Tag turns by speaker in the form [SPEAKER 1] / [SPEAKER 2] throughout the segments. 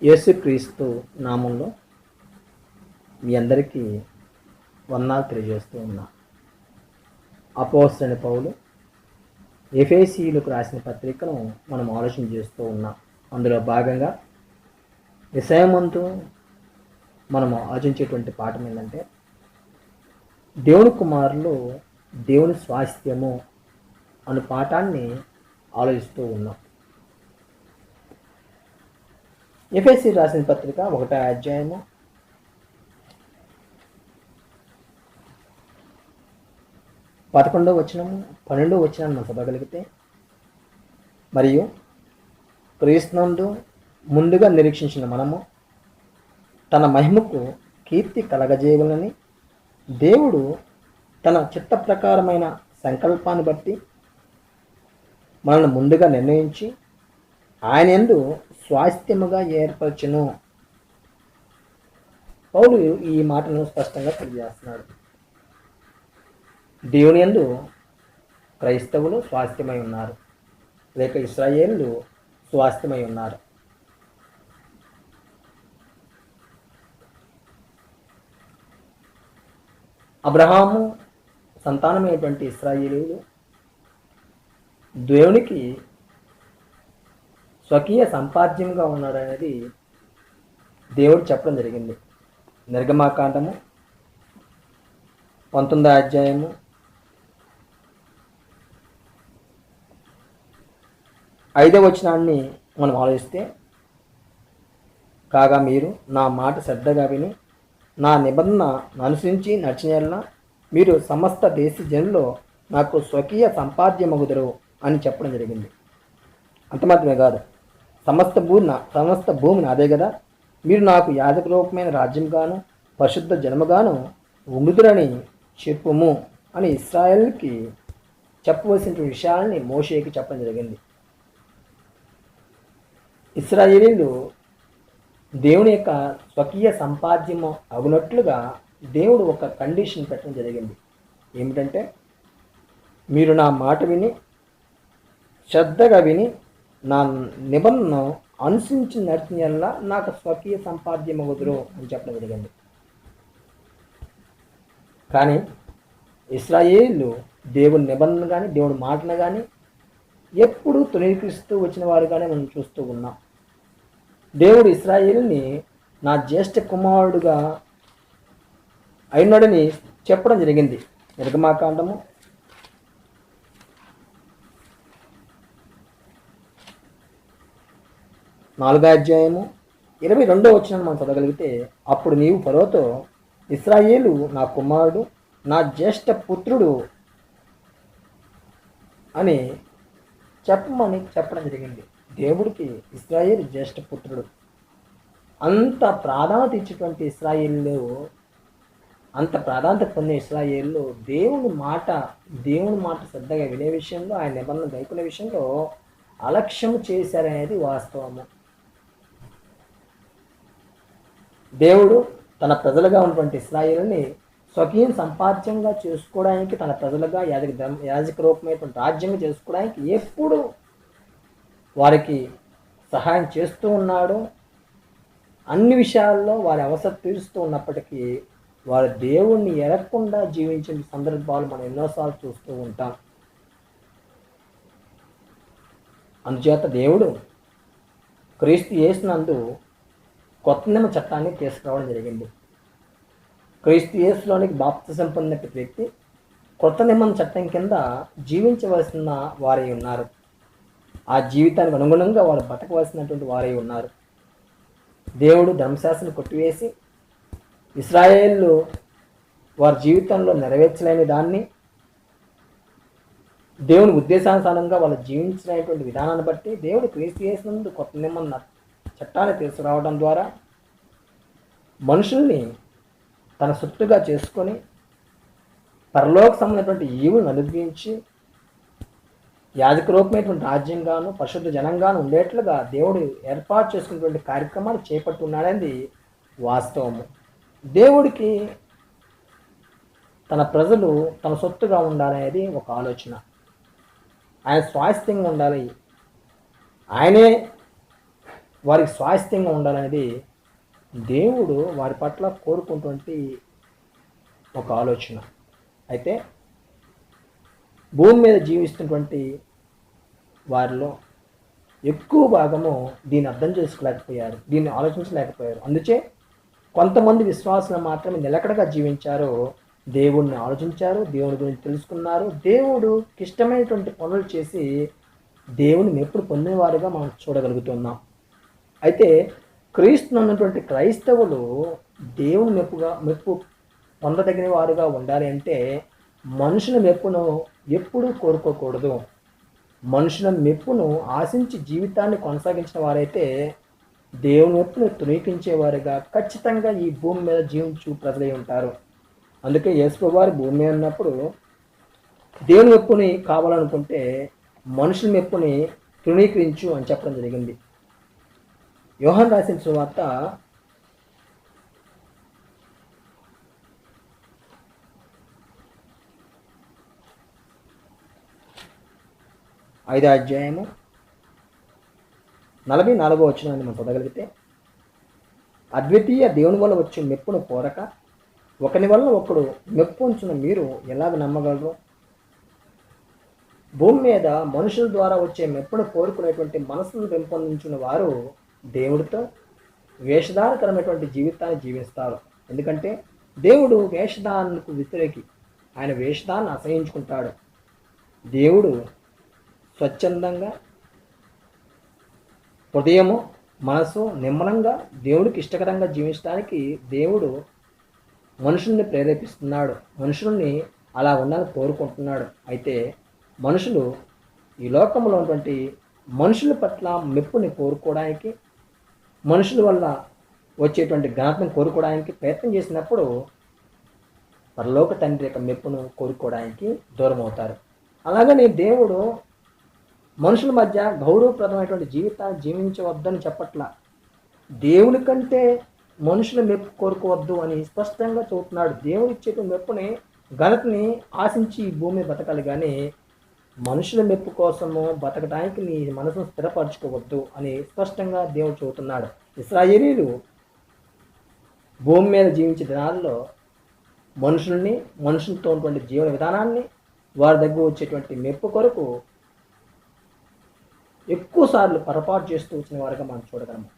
[SPEAKER 1] యేసుక్రీస్తు నామంలో మీ అందరికీ వందనాలు తెలియజేస్తూ ఉన్నా. అపోస్తలుడైన పౌలు ఎఫెసీయులకు రాసిన పత్రికను మనం ఆలోచన చేస్తూ ఉన్నాం. అందులో భాగంగా విషయమంతు మనం ఆలోచించేటువంటి పాఠం ఏంటంటే దేవుని కుమారులు దేవుని స్వాస్థ్యము అను పాఠాన్ని ఆలోచిస్తూ ఉన్నాం. ఎఫెసీ రాసిన పత్రిక 1వ అధ్యాయము 11వ వచనము 12వ వచనాన్ని మనం చదవగలిగితే, మరియు క్రీస్తునందు ముందుగా నిరీక్షించిన మనము తన మహిమకు కీర్తి కలగజేయగలని దేవుడు తన చిత్త ప్రకారమైన సంకల్పాన్ని బట్టి మనల్ని ముందుగా నిర్ణయించి ఆయన యందు స్వాస్థ్యముగా ఏర్పరచును. పౌలు ఈ మాటను స్పష్టంగా తెలియజేస్తున్నాడు. దేవుని యందు క్రైస్తవులు స్వాస్థ్యమై ఉన్నారు, లేక ఇశ్రాయేలు స్వాస్థ్యమై ఉన్నారు. అబ్రహాము సంతానమైనటువంటి ఇశ్రాయేలీయులు దేవునికి స్వకీయ సంపాద్యంగా ఉన్నాడు అనేది దేవుడు చెప్పడం జరిగింది. నిర్గమాకాండము 19వ అధ్యాయము 5వ వచనాన్ని మనం ఆలోచిస్తే, కాగా మీరు నా మాట శ్రద్ధగా విని నా నిబంధన అనుసరించి నడిచిన మీరు సమస్త దేశ జనుల్లో నాకు స్వకీయ సంపాద్యమగుదురు అని చెప్పడం జరిగింది. అంత మాత్రమే కాదు, సమస్త భూమి నాదే కదా, మీరు నాకు యాజక రూపమైన రాజ్యంగాను పరిశుద్ధ జన్మగాను ఉండుదురని చెప్పుము అని ఇశ్రాయేలుకి చెప్పవలసిన విషయాలని మోషేకి చెప్పడం జరిగింది. ఇశ్రాయేలీలు దేవుని యొక్క స్వకీయ సంపాద్యము అగునట్లుగా దేవుడు ఒక కండిషన్ పెట్టడం జరిగింది. ఏమిటంటే, మీరు నా మాట విని శ్రద్ధగా విని నా నిబంధన అనుసరించి నడిచిన నాకు స్వకీయ సంపాద్యం వదురు అని చెప్పడం జరిగింది. కానీ ఇశ్రాయేలు దేవుని నిబంధన కానీ దేవుని మాటను కానీ ఎప్పుడు తొలగిస్తూ వచ్చిన వారుగానే మనం చూస్తూ ఉన్నాం. దేవుడు ఇశ్రాయేలుని నా జ్యేష్ఠ కుమారుడుగా అయినాడని చెప్పడం జరిగింది. నిర్గమాకాండము 4వ అధ్యాయము 22వ వచనం మనం చదవగలిగితే, అప్పుడు నీవు ఫరోతో ఇశ్రాయేలు నా కుమారుడు నా జ్యేష్ఠ పుత్రుడు అని చెప్పమని చెప్పడం జరిగింది. దేవుడికి ఇశ్రాయేలు జ్యేష్ఠ పుత్రుడు. అంత ప్రాధాన్యత ఇచ్చేటువంటి ఇశ్రాయేలు, అంత ప్రాధాన్యత పొందిన ఇశ్రాయేలు దేవుని మాట శ్రద్ధగా వినే విషయంలో, ఆయన నిబంధన గైకునే విషయంలో అలక్ష్యం చేశారనేది వాస్తవము. దేవుడు తన ప్రజలుగా ఉన్నటువంటి ఇశ్రాయేలుని స్వకీయం సంపాద్యంగా చేసుకోవడానికి, తన ప్రజలుగా యాజక రూపమైనటువంటి రాజ్యంగా చేసుకోవడానికి ఎప్పుడు వారికి సహాయం చేస్తూ ఉన్నాడు. అన్ని విషయాల్లో వారి అవసరం తీరుస్తూ ఉన్నప్పటికీ వారు దేవుణ్ణి ఎరగకుండా జీవించిన సందర్భాలు మనం ఎన్నోసార్లు చూస్తూ ఉంటాం. అందుచేత దేవుడు క్రీస్తు యేసునందు కొత్త నియమ చట్టాన్ని తీసుకురావడం జరిగింది. క్రీస్తు యేసులోనికి బాప్తిసం పొందిన వ్యక్తి కొత్త నియమ చట్టం కింద జీవించవలసిన వారై ఉన్నారు. ఆ జీవితానికి అనుగుణంగా వారు బతకవలసినటువంటి వారై ఉన్నారు. దేవుడు ధర్మశాస్త్రం కొట్టివేసి ఇశ్రాయేలు వారి జీవితంలో నెరవేర్చలేని దాన్ని దేవుని ఉద్దేశానుసారంగా వాళ్ళు జీవించినటువంటి విధానాన్ని బట్టి దేవుడు క్రీస్తు యేసునందు కొత్త నియమ చట్టాన్ని తీసుకురావడం ద్వారా మనుషుల్ని తన సొత్తుగా చేసుకొని పరలోక సంబంధించినటువంటి ఈవులను అనుగ్రహించి యాజక రూపమైనటువంటి రాజ్యంగాను పరిశుద్ధ జనంగాను ఉండేట్లుగా దేవుడు ఏర్పాటు చేసుకున్నటువంటి కార్యక్రమాలు చేపట్టున్నాడనేది వాస్తవము. దేవుడికి తన ప్రజలు తన సొత్తుగా ఉండాలనేది ఒక ఆలోచన. ఆయన స్వాస్థ్యంగా ఉండాలి, ఆయనే వారికి స్వాస్థ్యంగా ఉండాలనేది దేవుడు వారి పట్ల కోరుకుంటువంటి ఒక ఆలోచన. అయితే భూమి మీద జీవిస్తున్నటువంటి వారిలో ఎక్కువ భాగము దీన్ని అర్థం చేసుకోలేకపోయారు, దీన్ని ఆలోచించలేకపోయారు. అందుచే కొంతమంది విశ్వాసులు మాత్రమే నిలకడగా జీవించారు, దేవుణ్ణి ఆలోచించారు, దేవుని గురించి తెలుసుకున్నారు, దేవుడికి ఇష్టమైనటువంటి పనులు చేసి దేవుని మెప్పుడు పొందినవారుగా మనం చూడగలుగుతున్నాం. అయితే క్రీస్తును ఉన్నటువంటి క్రైస్తవులు దేవుని మెప్పు పొందదగిన వారుగా ఉండాలి అంటే మనుషుల మెప్పును ఎప్పుడూ కోరుకోకూడదు. మనుషుల మెప్పును ఆశించి జీవితాన్ని కొనసాగించిన వారైతే దేవుని మెప్పును తృణీకరించేవారుగా ఖచ్చితంగా ఈ భూమి మీద జీవించు ప్రజలై ఉంటారు. అందుకే యేసు వారు భూమి మీద ఉన్నప్పుడు దేవుని మెప్పుని కావాలనుకుంటే మనుషుల మెప్పుని తృణీకరించు అని చెప్పడం జరిగింది. యోహాను రాసిన సువార్త 5వ అధ్యాయము 44వ వచనాన్ని మనం చదవగలిగితే, అద్వితీయ దేవుని వల్ల వచ్చే మెప్పును కోరక ఒకని వల్ల ఒకడు మెప్పు ఉంచిన మీరు ఎలాగ నమ్మగలరు? భూమి మీద మనుషుల ద్వారా వచ్చే మెప్పును కోరుకునేటువంటి మనసును పెంపొందించిన వారు దేవుడితో వేషధారకరమైనటువంటి జీవితాన్ని జీవిస్తారు. ఎందుకంటే దేవుడు వేషధారణకు వ్యతిరేకి, ఆయన వేషధాన్ని అసహించుకుంటాడు. దేవుడు స్వచ్ఛందంగా హృదయము మనసు నిమ్మలంగా దేవుడికి ఇష్టకరంగా జీవించడానికి దేవుడు మనుషుల్ని ప్రేరేపిస్తున్నాడు, మనుషుల్ని అలా ఉండాలని కోరుకుంటున్నాడు. అయితే మనుషులు ఈ లోకంలో ఉన్నటువంటి మనుషుల పట్ల మెప్పుని కోరుకోవడానికి, మనుషుల వల్ల వచ్చేటువంటి ఘనతను కోరుకోవడానికి ప్రయత్నం చేసినప్పుడు పరలోక తండ్రి యొక్క మెప్పును కోరుకోవడానికి దూరం అవుతారు. అలాగని దేవుడు మనుషుల మధ్య గౌరవప్రదమైనటువంటి జీవితాన్ని జీవించవద్దని చెప్పట్లా, దేవుని కంటే మనుషుల మెప్పు కోరుకోవద్దు అని స్పష్టంగా చెబుతున్నాడు. దేవుడు ఇచ్చేటువంటి మెప్పుని ఘనతని ఆశించి ఈ భూమి బతకాలి, కానీ మనుషుల మెప్పు కోసము బతకడానికి నీ మనసును స్థిరపరచుకోవద్దు అని స్పష్టంగా దేవుడు చెబుతున్నాడు. ఇశ్రాయేలీయులు భూమి మీద జీవించే దినాల్లో మనుషులతో ఉన్నటువంటి జీవన విధానాన్ని, వారి దగ్గర వచ్చేటువంటి మెప్పు కొరకు ఎక్కువసార్లు పొరపాటు చేస్తూ వచ్చిన వారుగా మనం చూడగలము.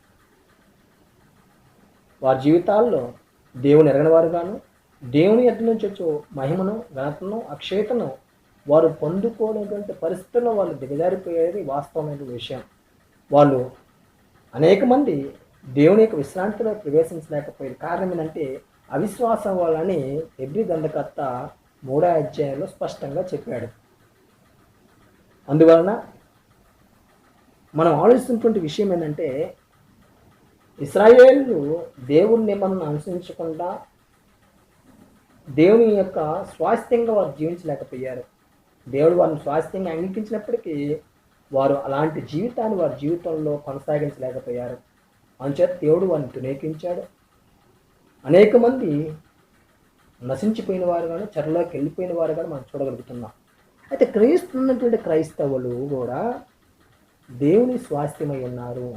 [SPEAKER 1] వారి జీవితాల్లో దేవుని ఎరగని వారుగాను, దేవుని ఎద్దు నుంచి వచ్చే మహిమను, ఘనతను, అక్షయతను వారు పొందుకోలేటువంటి పరిస్థితుల్లో వాళ్ళు దిగజారిపోయేది వాస్తవమైన విషయం. వాళ్ళు అనేక మంది దేవుని యొక్క విశ్రాంతిలో ప్రవేశించలేకపోయేది. కారణం ఏంటంటే అవిశ్వాసం వాళ్ళని హెబ్రీ గ్రంథకర్త 3వ అధ్యాయంలో స్పష్టంగా చెప్పాడు. అందువలన మనం ఆలోచిస్తున్నటువంటి విషయం ఏంటంటే ఇశ్రాయేలు దేవుని నిబంధనను అనుసరించకుండా దేవుని యొక్క స్వాస్థ్యంగా వారు జీవించలేకపోయారు. దేవుడు వారిని స్వాస్థ్యంగా అంగీకరించినప్పటికీ వారు అలాంటి జీవితాన్ని వారి జీవితంలో కొనసాగించలేకపోయారు. అందుచేత దేవుడు వారిని తునీకరించాడు. అనేక మంది నశించిపోయిన వారు కానీ, చెరలోకి వెళ్ళిపోయిన వారు కానీ మనం చూడగలుగుతున్నాం. అయితే క్రీస్తున్నటువంటి క్రైస్తవులు కూడా దేవుని స్వాస్థ్యమై ఉన్నారు,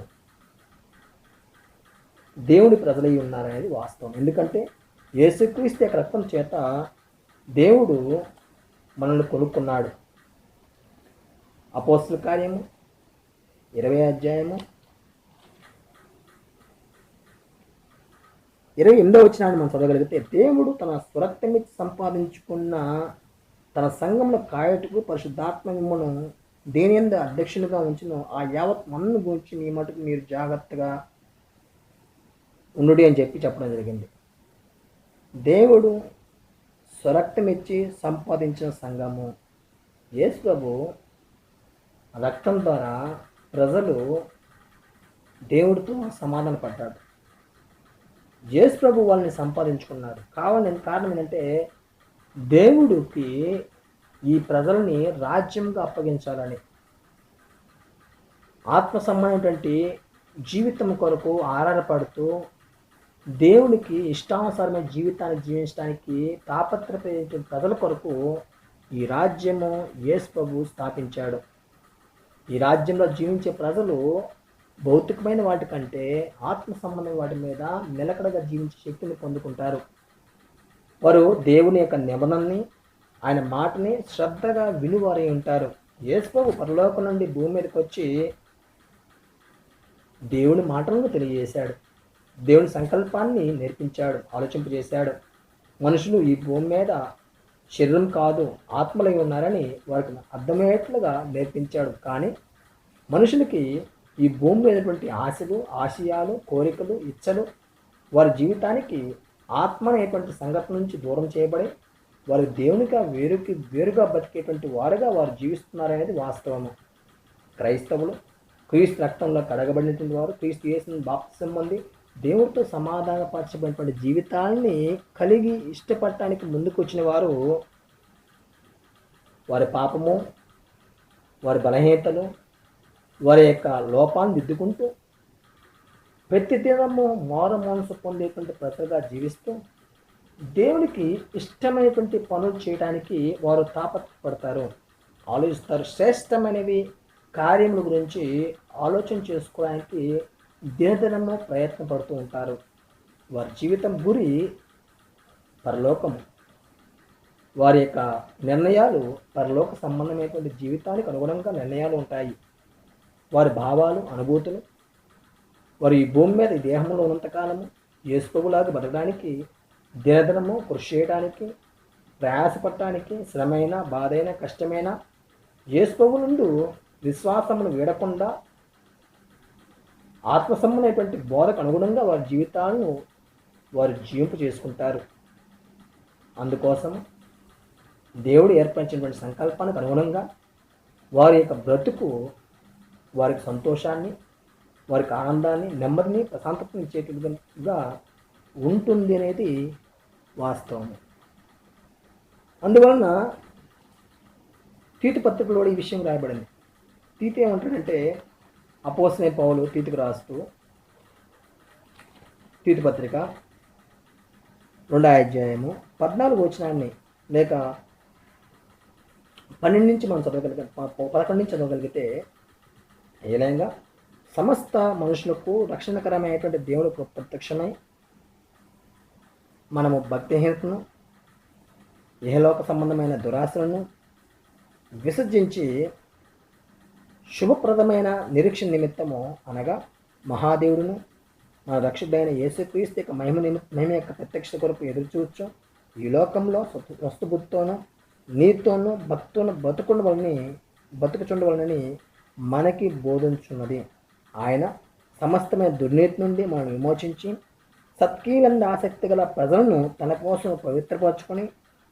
[SPEAKER 1] దేవుని ప్రజలై ఉన్నారు అనేది వాస్తవం. ఎందుకంటే యేసుక్రీస్తు యొక్క రక్తం చేత దేవుడు మనల్ని కొనుక్కున్నాడు. అపోస్తలుల కార్యము 20వ అధ్యాయము 28వ వచనాన్ని మనం చదవగలిగితే, దేవుడు తన స్వరక్తమిచ్చి సంపాదించుకున్న తన సంఘంలో కాయటకు పరిశుద్ధాత్మ మిమ్మను దేని యందు అధ్యక్షులుగా ఉంచిన ఆ యావత్ మన్ను గురించి మీ మటుకు మీరు జాగ్రత్తగా ఉండు అని చెప్పడం జరిగింది. దేవుడు స్వరక్తమిచ్చి సంపాదించిన సంఘము, యేసు ప్రభు రక్తం ద్వారా ప్రజలు దేవుడితో సమాధాన పడ్డాడు. యేసు ప్రభు వాళ్ళని సంపాదించుకున్నాడు. కారణం ఏంటంటే దేవుడికి ఈ ప్రజల్ని రాజ్యంగా అప్పగించాలని, ఆత్మ సంబంధమైనటువంటి జీవితం కొరకు ఆరాటపడుతూ దేవునికి ఇష్టానుసారమైన జీవితాన్ని జీవించడానికి తాపత్రపడే ప్రజల కొరకు ఈ రాజ్యము యేసు ప్రభు స్థాపించాడు. ఈ రాజ్యంలో జీవించే ప్రజలు భౌతికమైన వాటి కంటే ఆత్మ సంబంధమైన వాటి మీద నిలకడగా జీవించే శక్తిని పొందుకుంటారు. వారు దేవుని యొక్క నిబంధనని, ఆయన మాటని శ్రద్ధగా వినువారై ఉంటారు. యేసుప్రభు పరలోకం నుండి భూమి మీదకి వచ్చి దేవుని మాటలను తెలియజేశాడు. దేవుని సంకల్పాన్ని నేర్పించాడు, ఆలోచింపజేశాడు. మనుషులు ఈ భూమి మీద శరీరం కాదు ఆత్మలై ఉన్నారని వారికి అర్థమయ్యేట్లుగా నేర్పించాడు. కానీ మనుషులకి ఈ భూమి మీదటువంటి ఆశలు, ఆశయాలు, కోరికలు, ఇచ్చలు వారి జీవితానికి ఆత్మ అనేటువంటి సంఘటన నుంచి దూరం చేయబడి వారు దేవునిగా వేరుగా బతికేటువంటి వారుగా వారు జీవిస్తున్నారనేది వాస్తవము. క్రైస్తవులు క్రీస్తు రక్తంలో కడగబడినటువంటి వారు, క్రీస్తు యేసుని బాప్తిసం పొంది దేవుడితో సమాధానపరచబడినటువంటి జీవితాన్ని కలిగి ఇష్టపడటానికి ముందుకు వచ్చిన వారు వారి పాపము, వారి బలహీనతలు, వారి యొక్క లోపాన్ని దిద్దుకుంటూ ప్రతి దినము మారు మనసు పొందేటువంటి ప్రజలుగా జీవిస్తూ దేవునికి ఇష్టమైనటువంటి పనులు చేయడానికి వారు తాపత్రపడతారు, ఆలోచిస్తారు. శ్రేష్టమైనవి కార్యముల గురించి ఆలోచన చేసుకోవడానికి దినదినము ప్రయత్నం పడుతూ ఉంటారు. వారి జీవితం గురి పరలోకము. వారి యొక్క నిర్ణయాలు పరలోక సంబంధమైనటువంటి జీవితానికి అనుగుణంగా నిర్ణయాలు ఉంటాయి. వారి భావాలు, అనుభూతులు వారు ఈ భూమి మీద ఈ దేహంలో ఉన్నంతకాలము యేసుప్రభులాగా బతకడానికి దినదినము కృషి చేయడానికి, ప్రయాసపడటానికి, శ్రమైన, బాధైన, కష్టమైన యేసుప్రభు నుండి విశ్వాసమును వీడకుండా ఆత్మసంబంధమైనటువంటి బోధకు అనుగుణంగా వారి జీవితాలను వారు జీవింపు చేసుకుంటారు. అందుకోసం దేవుడు ఏర్పరిచినటువంటి సంకల్పానికి అనుగుణంగా వారి యొక్క బ్రతుకు వారికి సంతోషాన్ని, వారికి ఆనందాన్ని, నెమ్మదిని, ప్రశాంతతని ఇచ్చేట్టుగా ఉంటుంది అనేది వాస్తవము. అందువలన తీతు పత్రికలో ఈ విషయం రాయబడింది. తీతు ఏమంటాడంటే, అపోస్తలుడైన పౌలు తీతుకు రాస్తూ తీతు పత్రిక 2వ అధ్యాయము 14 వచనాన్ని లేక 12 నుంచి మనం చదవగలిగితే 11 నుంచి చదవగలిగితే, ఏలైనా సమస్త మనుషులకు రక్షణకరమైనటువంటి దేవునికి ప్రత్యక్షమై మనము భక్తిహీనతను, ఇహలోక సంబంధమైన దురాశలను విసర్జించి శుభప్రదమైన నిరీక్షణ నిమిత్తము అనగా మహాదేవుడును మన రక్షకుడైన యేసుక్రీస్తు యొక్క మహిమ యొక్క ప్రత్యక్షత కొరకు ఎదురుచూచు ఈ లోకంలో స్వస్థబుద్ధితోనూ నీతితోనూ భక్తితోనూ బతుకుచుండవలనని మనకి బోధించున్నది. ఆయన సమస్తమైన దుర్నీతి నుండి మనం విమోచించి సత్కీలంద ఆసక్తి గల ప్రజలను తన కోసం పవిత్రపరచుకొని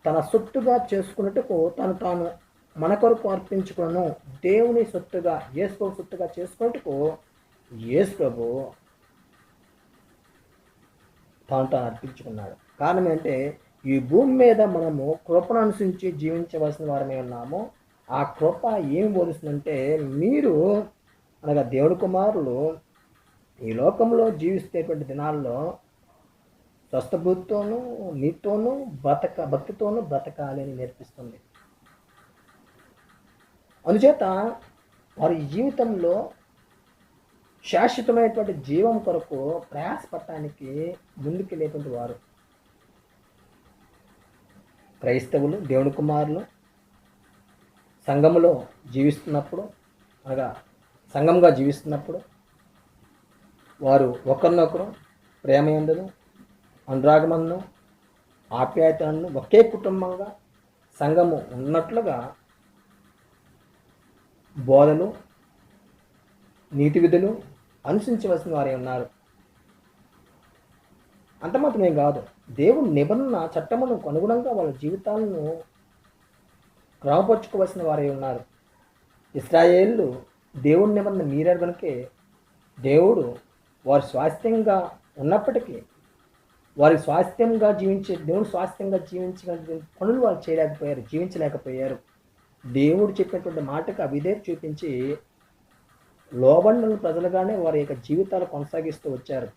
[SPEAKER 1] తన సొత్తుగా చేసుకున్నట్టుకు తాను మన కొరకు అర్పించుకున్నాను. దేవుని సొత్తుగా, యేసుప్రభు సొత్తుగా చేసుకున్నట్టుకు యేసుప్రభు తాను అర్పించుకున్నాడు. కారణం ఏంటంటే ఈ భూమి మీద మనము కృపను అనుసరించి జీవించవలసిన వారమే ఉన్నాము. ఆ కృప ఏమి బోధిస్తుందంటే, మీరు అనగా దేవుడి కుమారులు ఈ లోకంలో జీవిస్తేటువంటి దినాల్లో స్వస్థబుద్ధితోనూ నీతితోనూ భక్తితోనూ బ్రతకాలి అని నేర్పిస్తుంది. అందుచేత వారి జీవితంలో శాశ్వతమైనటువంటి జీవం కొరకు ప్రయాసపడటానికి ముందుకెళ్ళేటువంటి వారు క్రైస్తవులు, దేవుని కుమారులు సంఘములో జీవిస్తున్నప్పుడు అనగా సంఘంగా జీవిస్తున్నప్పుడు వారు ఒకరినొకరు ప్రేమయందును, అనురాగమందును, ఆప్యాయతను ఒకే కుటుంబంగా సంఘము ఉన్నట్లుగా బోధలు, నీతి విధులు అనుసరించవలసిన వారే ఉన్నారు. అంత మాత్రమే కాదు, దేవుని నిబంధన చట్టములకు అనుగుణంగా వాళ్ళ జీవితాలను క్రమపరుచుకోవలసిన వారే ఉన్నారు. ఇశ్రాయేలు దేవుని నిబంధన మీరారు కనుకే దేవుడు వారి స్వాస్థ్యంగా ఉన్నప్పటికీ వారికి స్వాస్థ్యంగా దేవుని స్వాస్థ్యంగా జీవించగలిగిన పనులు వాళ్ళు చేయలేకపోయారు, జీవించలేకపోయారు. దేవుడు చెప్పినటువంటి మాటకు అవిధేయత చూపించి లోబడిన ప్రజలుగానే వారి యొక్క జీవితాలు కొనసాగిస్తూ వచ్చారు.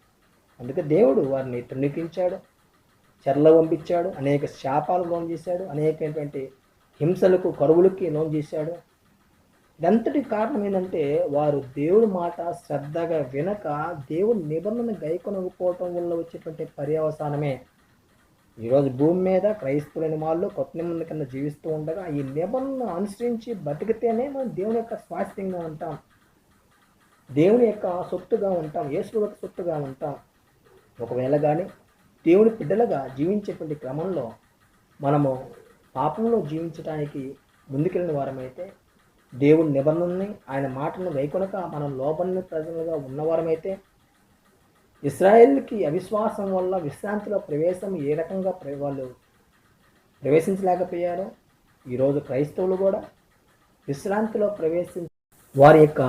[SPEAKER 1] అందుకే దేవుడు వారిని తృణీకరించాడు, చెరలో పంపించాడు, అనేక శాపాలు లోన్ చేశాడు, అనేకమైనటువంటి హింసలకు, కరువులకి లోన్ చేశాడు. ఇదంతటి కారణం ఏంటంటే వారు దేవుడి మాట శ్రద్ధగా వినక దేవుడి నిబంధన గైకొనకపోవటం వల్ల వచ్చేటువంటి పర్యవసానమే. ఈరోజు భూమి మీద క్రైస్తవులైన వాళ్ళు కొత్త నిబంధన కింద జీవిస్తూ ఉండగా ఈ నిబంధనను అనుసరించి బతికితేనే మనం దేవుని యొక్క స్వాస్థ్యంగా ఉంటాం, దేవుని యొక్క సొత్తుగా ఉంటాం, యేసు యొక్క సొత్తుగా ఉంటాం. ఒకవేళ కానీ దేవుని బిడ్డలుగా జీవించేటువంటి క్రమంలో మనము పాపంలో జీవించడానికి ముందుకెళ్ళిన వారమైతే, దేవుని నిబంధనని ఆయన మాటలను గైకొనక మనం లోబడిన ప్రజలుగా ఉన్నవారమైతే, ఇశ్రాయేలుకి అవిశ్వాసం వల్ల విశ్రాంతిలో ప్రవేశం ఏ రకంగా వాళ్ళు ప్రవేశించలేకపోయారో, ఈరోజు క్రైస్తవులు కూడా విశ్రాంతిలో ప్రవేశించి వారి యొక్క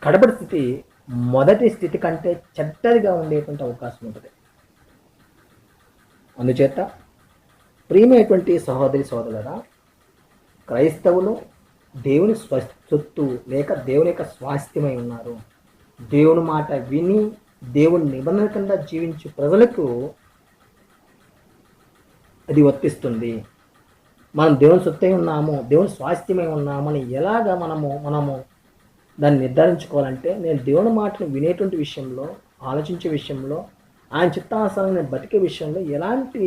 [SPEAKER 1] కడపడి స్థితి మొదటి స్థితి కంటే చెడ్డదిగా ఉండేటువంటి అవకాశం ఉంటుంది. అందుచేత ప్రియమైనటువంటి సహోదరి సోదరులారా, క్రైస్తవులు దేవుని సొత్తు లేక దేవుని యొక్క స్వాస్థ్యమై ఉన్నారు. దేవుని మాట విని దేవుని నిబంధన కింద జీవించే ప్రజలకు అది వర్తిస్తుంది. మనం దేవుని సొత్తై ఉన్నాము, దేవుని స్వాస్థ్యమై ఉన్నామని ఎలాగా మనము దాన్ని నిర్ధారించుకోవాలంటే, నేను దేవుని మాటను వినేటువంటి విషయంలో, ఆలోచించే విషయంలో, ఆయన చిత్తానుసారం నేను బతికే విషయంలో ఎలాంటి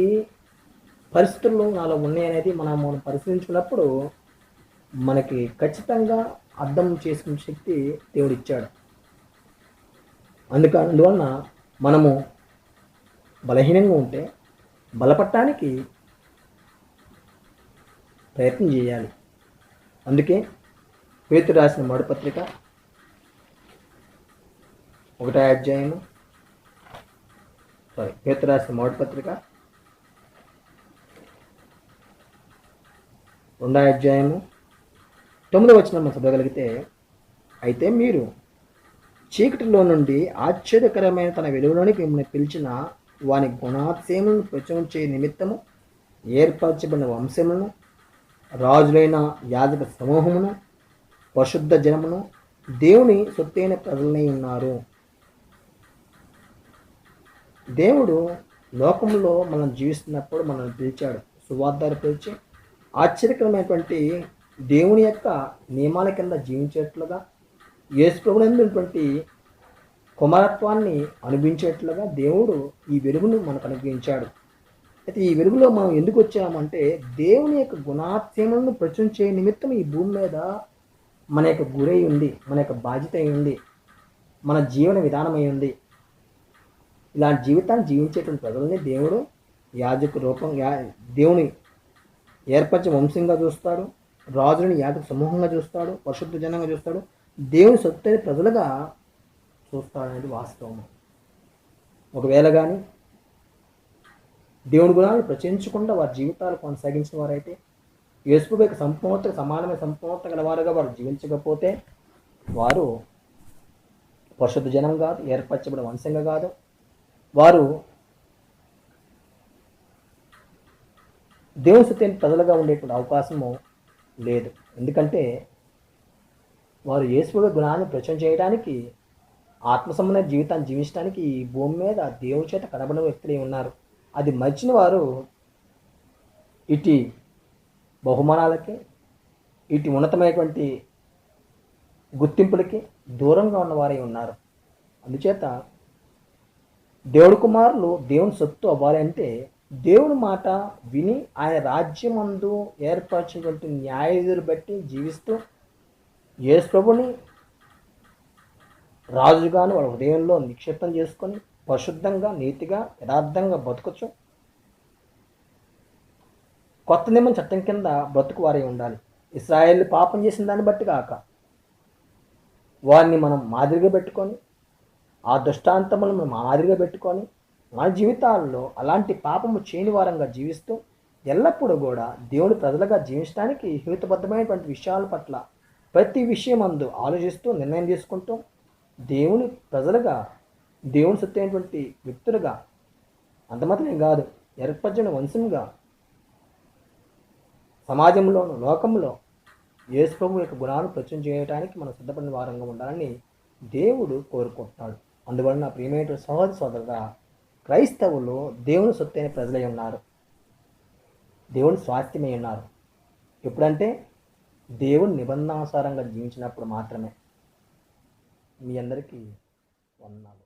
[SPEAKER 1] పరిస్థితుల్లో నాలో ఉన్నాయనేది మనం పరిశీలించుకున్నప్పుడు మనకి ఖచ్చితంగా అర్థం చేసుకునే శక్తి దేవుడు ఇచ్చాడు. అందువలన మనము బలహీనంగా ఉంటే బలపడటానికి ప్రయత్నం చేయాలి. అందుకే పేతురు రాసిన మొదటి పత్రిక 1వ అధ్యాయము పేతురు రాసిన మొదటి పత్రిక 2వ అధ్యాయము 9వ వచనం మనం చదవగలిగితే, అయితే మీరు చీకటిలో నుండి ఆశ్చర్యకరమైన తన వెలుగులోనికి మిమ్మల్ని పిలిచిన వాని గుణాతిశయములను ప్రచురం చేయ నిమిత్తము ఏర్పరచబడిన వంశములను, రాజులైన యాజక సమూహమును, పరిశుద్ధ జనమును, దేవుని సొత్తైన ప్రజలై ఉన్నారు. దేవుడు లోకంలో మనం జీవిస్తున్నప్పుడు మనల్ని పిలిచాడు, సువార్తను పిలిచి ఆశ్చర్యకరమైనటువంటి దేవుని యొక్క నియమాల కింద జీవించేట్లుగా, యేసు ప్రభువునందున్నటువంటి కుమారత్వాన్ని అనుభవించేట్లుగా దేవుడు ఈ వెలుగును మనకు అనుగ్రహించాడు. అయితే ఈ వెలుగులో మనం ఎందుకు వచ్చామంటే, దేవుని యొక్క గుణాత్యములను ప్రచురించే నిమిత్తం ఈ భూమి మీద మన యొక్క గురై ఉంది, మన యొక్క బాధ్యత అయి ఉంది, మన జీవన విధానమై ఉంది. ఇలాంటి జీవితాన్ని జీవించేటువంటి ప్రజలని దేవుడు యాజక దేవుని ఏర్పరిచే వంశంగా చూస్తాడు, రాజుని యాజక సమూహంగా చూస్తాడు, పరిశుద్ధ జనంగా చూస్తాడు, దేవుని సొత్తైన ప్రజలుగా చూస్తాడు అనేది వాస్తవం. ఒకవేళ కానీ దేవుని గుణాలను ప్రచురించకుండా వారి జీవితాలు కొనసాగించిన వారైతే, యేసు యొక్క సమానమైన సంపూర్ణత గలవారుగా వారు జీవించకపోతే, వారు పరిశుద్ధ జనం కాదు, ఏర్పరచబడిన వంశంగా కాదు, వారు దేవుని సొత్తైన ప్రజలుగా ఉండేటువంటి అవకాశము లేదు. ఎందుకంటే వారు యేసు గుణాన్ని ప్రచురణ చేయడానికి, ఆత్మ సంబంధమైన జీవితాన్ని జీవించడానికి ఈ భూమి మీద దేవుని చేత కనబడిన వ్యక్తులే ఉన్నారు. అది మర్చిన వారు ఇటు బహుమానాలకి, ఇటు ఉన్నతమైనటువంటి గుర్తింపులకి దూరంగా ఉన్నవారై ఉన్నారు. అందుచేత దేవుడి కుమారులు దేవుని సొత్తు అవ్వాలి అంటే, దేవుని మాట విని ఆయన రాజ్యమందు ఏర్పరిచినటువంటి న్యాయవిధులు బట్టి జీవిస్తూ, యేసు ప్రభుని రాజుగాను వాళ్ళ హృదయంలో నిక్షిప్తం చేసుకొని పరిశుద్ధంగా, నీతిగా, యథార్థంగా బతుకొచ్చు కొత్త నియమం చట్టం కింద బ్రతుకు వారై ఉండాలి. ఇశ్రాయేలు పాపం చేసిన దాన్ని బట్టి కాక, వారిని మనం మాదిరిగా పెట్టుకొని, ఆ దృష్టాంతములను మనం మాదిరిగా పెట్టుకొని మన జీవితాల్లో అలాంటి పాపము చేయని వారంగా జీవిస్తూ ఎల్లప్పుడూ కూడా దేవుని ప్రజలుగా జీవించడానికి హేతుబద్ధమైనటువంటి విషయాల పట్ల ప్రతి విషయం అందు ఆలోచిస్తూ నిర్ణయం తీసుకుంటూ దేవుని ప్రజలుగా, దేవుని సొత్తైనటువంటి వ్యక్తులుగా, అంతమాత్రమే కాదు ఏర్పరచిన వంశంగా సమాజంలోను లోకంలో యేసు ప్రభు యొక్క గుణాలను ప్రచురం చేయడానికి మనం సిద్ధపడిన వారంగా ఉండాలని దేవుడు కోరుకుంటున్నాడు. అందువలన ప్రియమైన సోదరుగా, క్రైస్తవులు దేవుని సొత్తైన ప్రజలై ఉన్నారు, దేవుని స్వాస్థ్యమై ఉన్నారు. ఎప్పుడంటే దేవుని నిబంధనానుసారంగా జీవించినప్పుడు మాత్రమే. మీ అందరికీ వందనాలు.